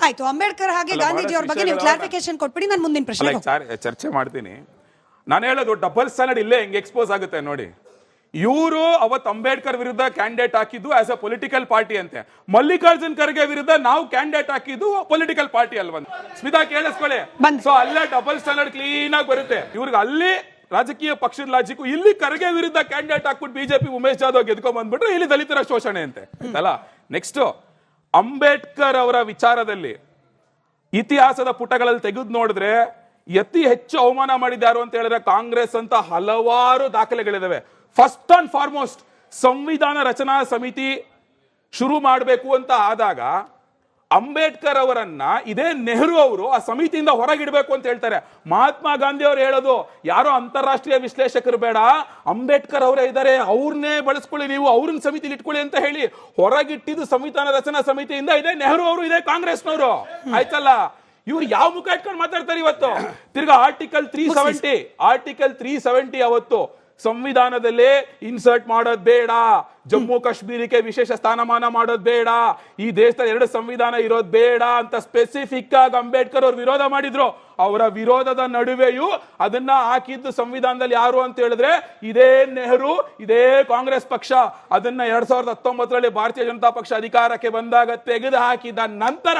ಆಯ್ತು, ಅಂಬೇಡ್ಕರ್ ಹಾಗೆ ಗಾಂಧೀಜಿ ಅವ್ರ ಬಗ್ಗೆ ನೀವು ಕ್ಲಾರಿಫಿಕೇಶನ್ ಕೊಟ್ಬಿಡಿ, ನಾನು ಮುಂದಿನ ಪ್ರಶ್ನೆ ಚರ್ಚೆ ಮಾಡ್ತೀನಿ. ನಾನು ಹೇಳೋದು ಡಬಲ್ ಸ್ಟ್ಯಾಂಡರ್ಡ್ ಇಲ್ಲೇ ಹೆಂಗೆ ಎಕ್ಸ್ಪೋಸ್ ಆಗುತ್ತೆ ನೋಡಿ. ಇವರು ಅವತ್ತು ಅಂಬೇಡ್ಕರ್ ವಿರುದ್ಧ ಕ್ಯಾಂಡಿಡೇಟ್ ಹಾಕಿದ್ದು ಆಸ್ ಅ ಪೊಲಿಟಿಕಲ್ ಪಾರ್ಟಿ ಅಂತೆ. ಮಲ್ಲಿಕಾರ್ಜುನ್ ಖರ್ಗೆ ವಿರುದ್ಧ ನಾವು ಕ್ಯಾಂಡಿಡೇಟ್ ಹಾಕಿದ್ದು ಪೊಲಿಟಿಕಲ್ ಪಾರ್ಟಿ ಅಲ್ವಂತ. ಸ್ಮಿತಾ ಕೇಳಿಸ್ಕೊಳ್ಳಿ. ಸೊ ಅಲ್ಲೇ ಡಬಲ್ ಸ್ಟ್ಯಾಂಡರ್ಡ್ ಕ್ಲೀನ್ ಆಗಿ ಬರುತ್ತೆ. ಇವ್ರಿಗೆ ಅಲ್ಲಿ ರಾಜಕೀಯ ಪಕ್ಷದ ಲಾಜಿಕ್, ಇಲ್ಲಿ ಖರ್ಗೆ ವಿರುದ್ಧ ಕ್ಯಾಂಡಿಡೇಟ್ ಹಾಕ್ಬಿಟ್ಟು ಬಿಜೆಪಿ ಉಮೇಶ್ ಜಾಧವ್ ಗೆದ್ಕೊಂಡ್ ಬಂದ್ಬಿಟ್ರು, ಇಲ್ಲಿ ದಲಿತರ ಶೋಷಣೆ ಅಂತೆ ಅಲ್ಲ. ನೆಕ್ಸ್ಟ್, ಅಂಬೇಡ್ಕರ್ ಅವರ ವಿಚಾರದಲ್ಲಿ ಇತಿಹಾಸದ ಪುಟಗಳಲ್ಲಿ ತೆಗೆದು ನೋಡಿದ್ರೆ ಅತಿ ಹೆಚ್ಚು ಅವಮಾನ ಮಾಡಿದ್ದಾರು ಅಂತ ಹೇಳಿದ್ರೆ ಕಾಂಗ್ರೆಸ್ ಅಂತ ಹಲವಾರು ದಾಖಲೆಗಳಿದಾವೆ. ಫಸ್ಟ್ ಅಂಡ್ ಫಾರ್ಮೋಸ್ಟ್ ಸಂವಿಧಾನ ರಚನಾ ಸಮಿತಿ ಶುರು ಮಾಡಬೇಕು ಅಂತ ಆದಾಗ ಅಂಬೇಡ್ಕರ್ ಅವರನ್ನ ಇದೇ ನೆಹರು ಅವರು ಆ ಸಮಿತಿಯಿಂದ ಹೊರಗಿಡಬೇಕು ಅಂತ ಹೇಳ್ತಾರೆ. ಮಹಾತ್ಮ ಗಾಂಧಿ ಅವರು ಹೇಳೋದು ಯಾರೋ ಅಂತಾರಾಷ್ಟ್ರೀಯ ವಿಶ್ಲೇಷಕರು ಬೇಡ, ಅಂಬೇಡ್ಕರ್ ಅವರೇ ಇದ್ದಾರೆ, ಅವ್ರನ್ನೇ ಬಳಸ್ಕೊಳ್ಳಿ, ನೀವು ಅವ್ರನ್ನ ಸಮಿತಿಲಿ ಇಟ್ಕೊಳ್ಳಿ ಅಂತ ಹೇಳಿ ಹೊರಗಿಟ್ಟಿದ್ದು ಸಂವಿಧಾನ ರಚನಾ ಸಮಿತಿಯಿಂದ ಇದೇ ನೆಹರು ಅವರು, ಇದೇ ಕಾಂಗ್ರೆಸ್ನವರು. ಆಯ್ತಲ್ಲ, ಇವ್ರು ಯಾವ ಮುಖ ಇಟ್ಕೊಂಡು ಮಾತಾಡ್ತಾರೆ ಇವತ್ತು? ತಿರ್ಗಾ ಆರ್ಟಿಕಲ್ 370 ಅವತ್ತು ಸಂವಿಧಾನದಲ್ಲೇ ಇನ್ಸರ್ಟ್ ಮಾಡೋದ್ ಬೇಡ, ಜಮ್ಮು ಕಾಶ್ಮೀರಕ್ಕೆ ವಿಶೇಷ ಸ್ಥಾನಮಾನ ಮಾಡೋದ್ ಬೇಡ, ಈ ದೇಶದ 2 ಸಂವಿಧಾನ ಇರೋದ್ ಬೇಡ ಅಂತ ಸ್ಪೆಸಿಫಿಕ್ ಆಗಿ ಅಂಬೇಡ್ಕರ್ ಅವ್ರು ವಿರೋಧ ಮಾಡಿದ್ರು. ಅವರ ವಿರೋಧದ ನಡುವೆಯೂ ಅದನ್ನ ಹಾಕಿದ್ದು ಸಂವಿಧಾನದಲ್ಲಿ ಯಾರು ಅಂತ ಹೇಳಿದ್ರೆ ಇದೇ ನೆಹರು, ಇದೇ ಕಾಂಗ್ರೆಸ್ ಪಕ್ಷ. ಅದನ್ನ 2019ರಲ್ಲಿ ಭಾರತೀಯ ಜನತಾ ಪಕ್ಷ ಅಧಿಕಾರಕ್ಕೆ ಬಂದಾಗ ತೆಗೆದು ಹಾಕಿದ ನಂತರ